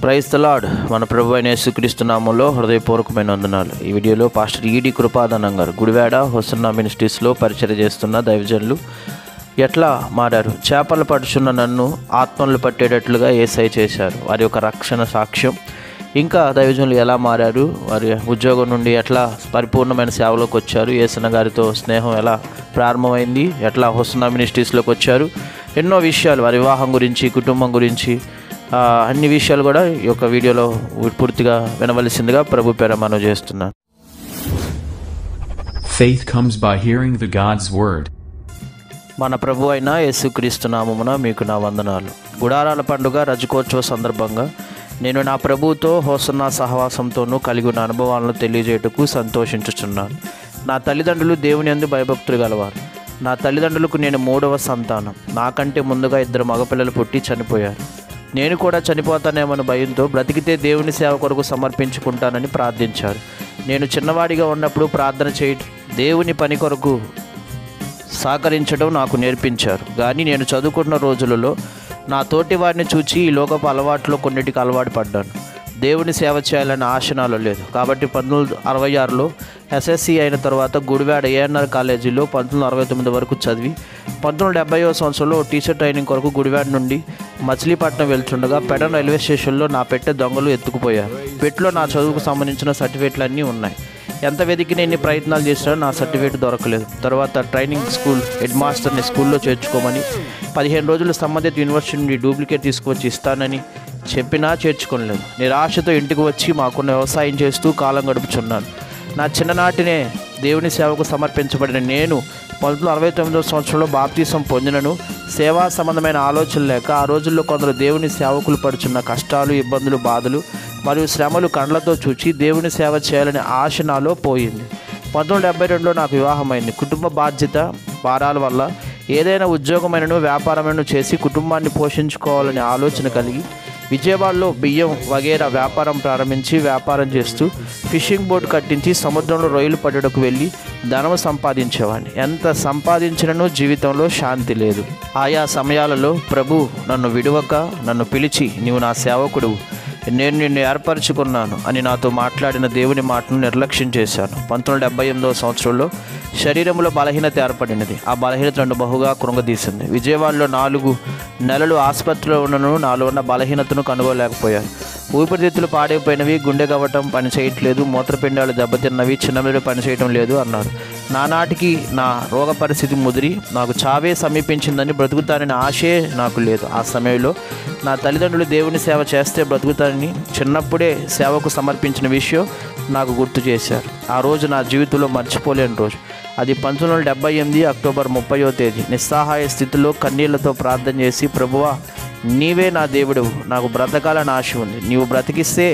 Praise the lord. మన ప్రభు అయిన యేసుక్రీస్తు నామములో హృదయపూర్వకమైన వందనాలు. ఈ వీడియోలో పాస్టర్ ఈడి కృపాదానం గారు గుడివాడ హోసన్నా మినిస్ట్రీస్లో పరిచర్య చేస్తున్న దైవజనులు ఎట్లా మారారు, చేపలు పట్టుచున్న నన్ను ఆత్మలు పట్టేటట్లుగా యేసయ్య చేశారు. వారి యొక్క రక్షణ సాక్ష్యం, ఇంకా దైవజనులు ఎలా మారారు, వారి ఉద్యోగం నుండి ఎట్లా పరిపూర్ణమైన సేవలోకి వచ్చారు, యేసన్న గారితో స్నేహం ఎలా ప్రారంభమైంది, ఎట్లా హోసన్నా మినిస్ట్రీస్లోకి వచ్చారు, ఎన్నో విషయాలు వారి వివాహం గురించి, కుటుంబం గురించి, అన్ని విషయాలు కూడా ఈ యొక్క వీడియోలో పూర్తిగా వినవలసిందిగా ప్రభు పేర మనం చేస్తున్నాను. Faith comes by hearing the God's word. మన ప్రభు అయిన యేసుక్రీస్తు నామమున మీకు నా వందనాలు. గుడారాల పండుగ రజకోత్సవ సందర్భంగా నేను నా ప్రభువుతో హోసన్నా సహవాసంతోనూ కలిగి ఉన్న అనుభవాలను తెలియజేయటకు సంతోషించుచున్నాను. నా తల్లిదండ్రులు దేవుని యందు భయభక్తులు గలవారు. నా తల్లిదండ్రులకు నేను 3వ సంతానం. నాకంటే ముందుగా 2 మగపిల్లలు పుట్టి చనిపోయారు. నేను కూడా చనిపోతానేమని భయంతో బ్రతికితే దేవుని సేవ కొరకు సమర్పించుకుంటానని ప్రార్థించారు. నేను చిన్నవాడిగా ఉన్నప్పుడు ప్రార్థన చేయడం, దేవుని పని కొరకు సహకరించడం నాకు నేర్పించారు. కానీ నేను చదువుకున్న రోజులలో నా తోటి వారిని చూచి ఈ లోకపు అలవాట్లో కొన్నిటికి అలవాటు పడ్డాను. దేవుని సేవ చేయాలనే ఆశ నాలో లేదు. కాబట్టి 1966లో ఎస్ఎస్సి అయిన తర్వాత గుడివాడ ఏఎన్ఆర్ కాలేజీలో 1969 వరకు చదివి 1970వ సంవత్సరంలో టీచర్ ట్రైనింగ్ కొరకు గుడివాడ నుండి మచిలీపట్నం వెళ్తుండగా పెడన్ రైల్వే స్టేషన్లో నా పెట్టె దొంగలు ఎత్తుకుపోయారు. పెట్టెలో నా చదువుకు సంబంధించిన సర్టిఫికేట్లు అన్నీ ఉన్నాయి. ఎంత వెతికిన ఎన్ని ప్రయత్నాలు చేసినా నా సర్టిఫికేట్ దొరకలేదు. తర్వాత ట్రైనింగ్ స్కూల్ హెడ్ మాస్టర్ని స్కూల్లో చేర్చుకోమని 15 రోజులు సంబంధిత యూనివర్సిటీ నుండి డూప్లికేట్ తీసుకువచ్చి ఇస్తానని చెప్పినా చేర్చుకోలేదు. నిరాశతో ఇంటికి వచ్చి మాకున్న వ్యవసాయం చేస్తూ కాలం గడుపుచున్నాను. నా చిన్ననాటినే దేవుని సేవకు సమర్పించబడిన నేను 1969వ సంవత్సరంలో బాప్తీసం పొందినను సేవా సంబంధమైన ఆలోచనలు లేక ఆ రోజుల్లో కొందరు దేవుని సేవకులు పడుచున్న కష్టాలు, ఇబ్బందులు, బాధలు మరియు శ్రమలు కండ్లతో చూచి దేవుని సేవ చేయాలనే ఆశ నాలో పోయింది. 1972లో నాకు వివాహమైంది. కుటుంబ బాధ్యత భారాల వల్ల ఏదైనా ఉద్యోగమైనను వ్యాపారమైనను చేసి కుటుంబాన్ని పోషించుకోవాలనే ఆలోచన కలిగి విజయవాడలో బియ్యం వగేరా వ్యాపారం ప్రారంభించి వ్యాపారం చేస్తూ ఫిషింగ్ బోట్ కట్టించి సముద్రంలో రొయ్యలు పట్టుటకు వెళ్ళి ధనం సంపాదించేవాడిని. ఎంత సంపాదించినను జీవితంలో శాంతి లేదు. ఆయా సమయాలలో ప్రభు నన్ను విడువక నన్ను పిలిచి, నీవు నా సేవకుడు, నేను నిన్ను ఏర్పరచుకున్నాను అని నాతో మాట్లాడిన దేవుని మాటను నిర్లక్ష్యం చేశాను. 1978వ సంవత్సరంలో శరీరంలో బలహీనత ఏర్పడినది. ఆ బలహీనత నన్ను బహుగా కృంగదీసింది. విజయవాడలో 4 నెలలు ఆసుపత్రిలో ఉన్నను నాలో ఉన్న బలహీనతను కనుగోలేకపోయాను. ఊపిరితిత్తులు పాడైపోయినవి, గుండె గవ్వటం పని చేయట్లేదు, మూత్రపిండాలు దెబ్బతిన్నవి, చిన్నమెదడు పని చేయటం లేదు అన్నారు. నానాటికి నా రోగ పరిస్థితి ముదిరి నాకు చావే సమీపించిందని బ్రతుకుతానని ఆశే నాకు లేదు. ఆ సమయంలో నా తల్లిదండ్రులు దేవుని సేవ చేస్తే బ్రతుకుతానని చిన్నప్పుడే సేవకు సమర్పించిన విషయం నాకు గుర్తు చేశారు. ఆ రోజు నా జీవితంలో మర్చిపోలేని రోజు. అది 1978 అక్టోబర్ 30వ తేదీ. నిస్సహాయ స్థితిలో కన్నీళ్లతో ప్రార్థన చేసి, ప్రభువా నీవే నా దేవుడు, నాకు బ్రతకాలని ఆశ ఉంది, నీవు బ్రతికిస్తే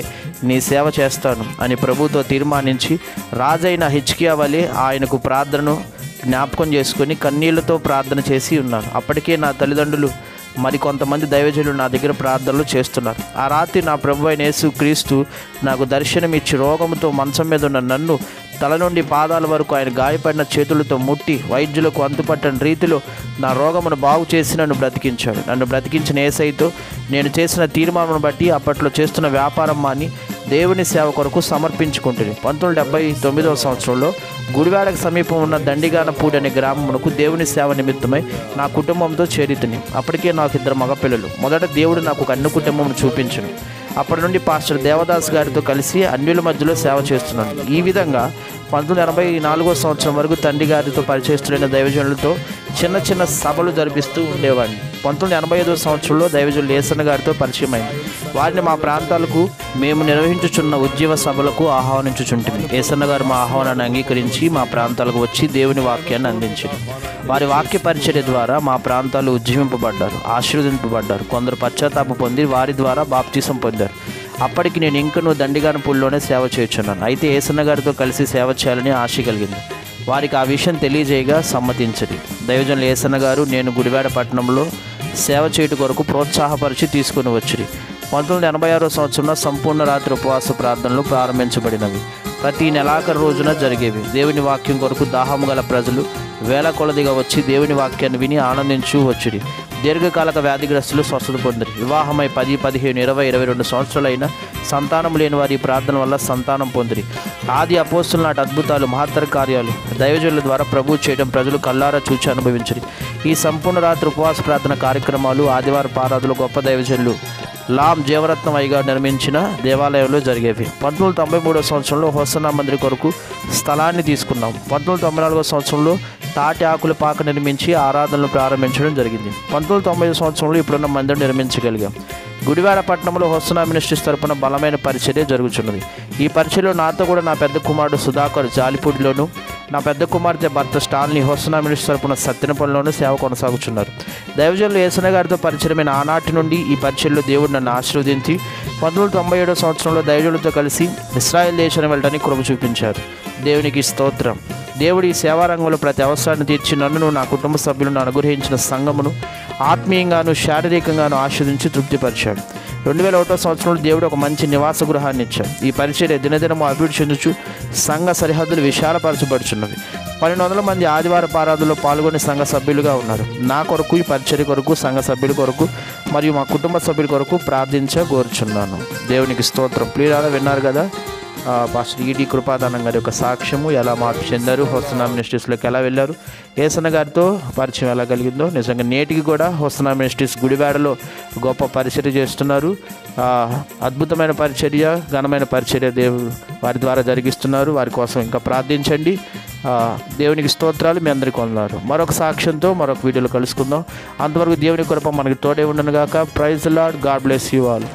నీ సేవ చేస్తాను అని ప్రభుతో తీర్మానించి రాజైన హిజ్కియా వలె ఆయనకు ప్రార్థనను జ్ఞాపకం చేసుకొని కన్నీళ్లతో ప్రార్థన చేసి ఉన్నాను. అప్పటికే నా తల్లిదండ్రులు మరికొంతమంది దైవజనులు నా దగ్గర ప్రార్థనలు చేస్తున్నారు. ఆ రాత్రి నా ప్రభు అయిన యేసుక్రీస్తు నాకు దర్శనమిచ్చి రోగంతో మంచం మీద ఉన్న నన్ను తల నుండి పాదాల వరకు ఆయన గాయపడిన చేతులతో ముట్టి వైద్యులకు అంతుపట్టని రీతిలో నా రోగమును బాగు చేసి నన్ను బ్రతికించాడు. నన్ను బ్రతికించిన యేసయ్యతో నేను చేసిన తీర్మానం బట్టి అప్పట్లో చేస్తున్న వ్యాపారం మాని దేవుని సేవ కొరకు సమర్పించుకుంటుంది. 1979వ సంవత్సరంలో గుడివాడకు సమీపం ఉన్న దండిగానపూడి అనే గ్రామమునకు దేవుని సేవ నిమిత్తమై నా కుటుంబంతో చేరితిని. అప్పటికే నాకు 2 మగపిల్లలు. మొదట దేవుడు నాకు ఒక అన్ని కుటుంబం చూపించను. అప్పటి నుండి పాస్టర్ దేవదాస్ గారితో కలిసి అన్యుల మధ్యలో సేవ చేస్తున్నాను. ఈ విధంగా 1984వ సంవత్సరం వరకు తండ్రి గారితో పరిచయస్తులైన దైవజనులతో చిన్న చిన్న సభలు జరిపిస్తూ ఉండేవాడిని. 1985వ సంవత్సరంలో దైవజనులు యేసన్న గారితో పరిచయం అయింది. వారిని మా ప్రాంతాలకు మేము నిర్వహించుచున్న ఉద్యమ సభలకు ఆహ్వానించుచుంటుంది. యేసన్న గారు మా ఆహ్వానాన్ని అంగీకరించి మా ప్రాంతాలకు వచ్చి దేవుని వాక్యాన్ని అందించారు. వారి వాక్య పరిచర్య ద్వారా మా ప్రాంతాలు ఉజ్జీవింపబడ్డారు, ఆశీర్వదింపబడ్డారు. కొందరు పశ్చాత్తాప పొంది వారి ద్వారా బాప్తీసం పొందారు. అప్పటికి నేను ఇంకనూ దండిగానపూడిలోనే సేవ చేస్తున్నాను. అయితే యేసన్న గారితో కలిసి సేవ చేయాలని ఆశ కలిగింది. వారికి ఆ విషయం తెలియజేయగా సమ్మతించది. దైవజనులు యేసన్న గారు నేను గుడివాడ పట్టణంలో సేవ చేయట కొరకు ప్రోత్సాహపరిచి తీసుకుని వచ్చిరి. 1986వ సంవత్సరంలో సంపూర్ణ రాత్రి ఉపవాస ప్రార్థనలు ప్రారంభించబడినవి. ప్రతి నెలాఖరు రోజున జరిగేవి. దేవుని వాక్యం కొరకు దాహము గల ప్రజలు వేల కొలదిగా వచ్చి దేవుని వాక్యాన్ని విని ఆనందించు వచ్చిరి. దీర్ఘకాలిక వ్యాధిగ్రస్తులు స్వస్థత పొందిరి. వివాహమై 10, 15, 20, 22 సంవత్సరాలైన సంతానం లేని వారి ప్రార్థన వల్ల సంతానం పొందిరి. ఆది అపోస్తుల నాటి అద్భుతాలు, మహత్తర కార్యాలు దైవజనుల ద్వారా ప్రభువు చేయడం ప్రజలు కల్లారా చూచి అనుభవించరు. ఈ సంపూర్ణ రాత్రి ఉపవాస ప్రార్థన కార్యక్రమాలు ఆదివారం ఆరాధనలు గొప్ప దైవజనులు లాం జీవరత్నం అయ్యగా నిర్మించిన దేవాలయంలో జరిగేవి. 1993 సంవత్సరంలో హోసన్నా మందిర్ కొరకు స్థలాన్ని తీసుకున్నాం. 1994 సంవత్సరంలో తాటి ఆకుల పాక నిర్మించి ఆరాధనలు ప్రారంభించడం జరిగింది. 1990 సంవత్సరంలో ఇప్పుడున్న మందిరం నిర్మించగలిగాం. గుడివాడ పట్టణంలో హోసన్నా మినిస్ట్రీస్ తరపున బలమైన పరిచర్య జరుగుతున్నది. ఈ పరిచర్యలో నాతో కూడా నా పెద్ద కుమారుడు సుధాకర్ జాలిపూడిలోను, నా పెద్ద కుమార్తె భర్త స్టాన్లీ హోసన్నా మినిస్ట్రీస్ తరపున సత్యనపల్లిలోనూ సేవ కొనసాగుతున్నారు. దైవజనులు యేసన్న గారితో పరిచయమైన ఆనాటి నుండి ఈ పరిచర్యలో దేవుడు నన్ను ఆశీర్వదించి 1997 సంవత్సరంలో దైవజనులతో కలిసి ఇశ్రాయేల్ దేశాన్ని వెళ్ళడానికి కృప చూపించారు. దేవునికి స్తోత్రం. దేవుడు ఈ సేవారంగంలో ప్రతి అవసరాన్ని తీర్చి నన్ను, నా కుటుంబ సభ్యులను అనుగ్రహించిన సంఘమును ఆత్మీయంగాను శారీరకంగాను ఆస్వాదించి తృప్తిపరిచాడు. 2001 సంవత్సరంలో దేవుడు ఒక మంచి నివాస గృహాన్ని ఇచ్చాడు. ఈ పరిచర్య దినదినము అభివృద్ధి చెందుచు సంఘ సరిహద్దులు విశాలపరచబడుచున్నవి. 1200 మంది ఆదివార ఆరాధనలో పాల్గొని సంఘ సభ్యులుగా ఉన్నారు. నా కొరకు, ఈ పరిచర్య కొరకు, సంఘ సభ్యుల కొరకు మరియు మా కుటుంబ సభ్యుల కొరకు ప్రార్థించగోరుచున్నాను. దేవునికి స్తోత్రం. ప్రియులారా, విన్నారు కదా పాస్టర్ ఈడి కృపాదానం గారి యొక్క సాక్ష్యము, ఎలా మార్పు చెందారు, హోసన్నా మినిస్ట్రీస్లోకి ఎలా వెళ్ళారు, యేసన్న గారితో పరిచయం ఎలా కలిగిందో. నిజంగా నేటికి కూడా హోసన్నా మినిస్ట్రీస్ గుడివాడలో గొప్ప పరిచర్య చేస్తున్నారు. అద్భుతమైన పరిచర్య, ఘనమైన పరిచర్య దేవుడు వారి ద్వారా జరిగిస్తున్నారు. వారి కోసం ఇంకా ప్రార్థించండి. దేవునికి స్తోత్రాలు. మీ అందరికీ వందనాలు. మరొక సాక్ష్యంతో మరొక వీడియోలో కలుసుకుందాం. అంతవరకు దేవుని కృప మనకి తోడే ఉండను గాక. Praise the lord. God bless you all.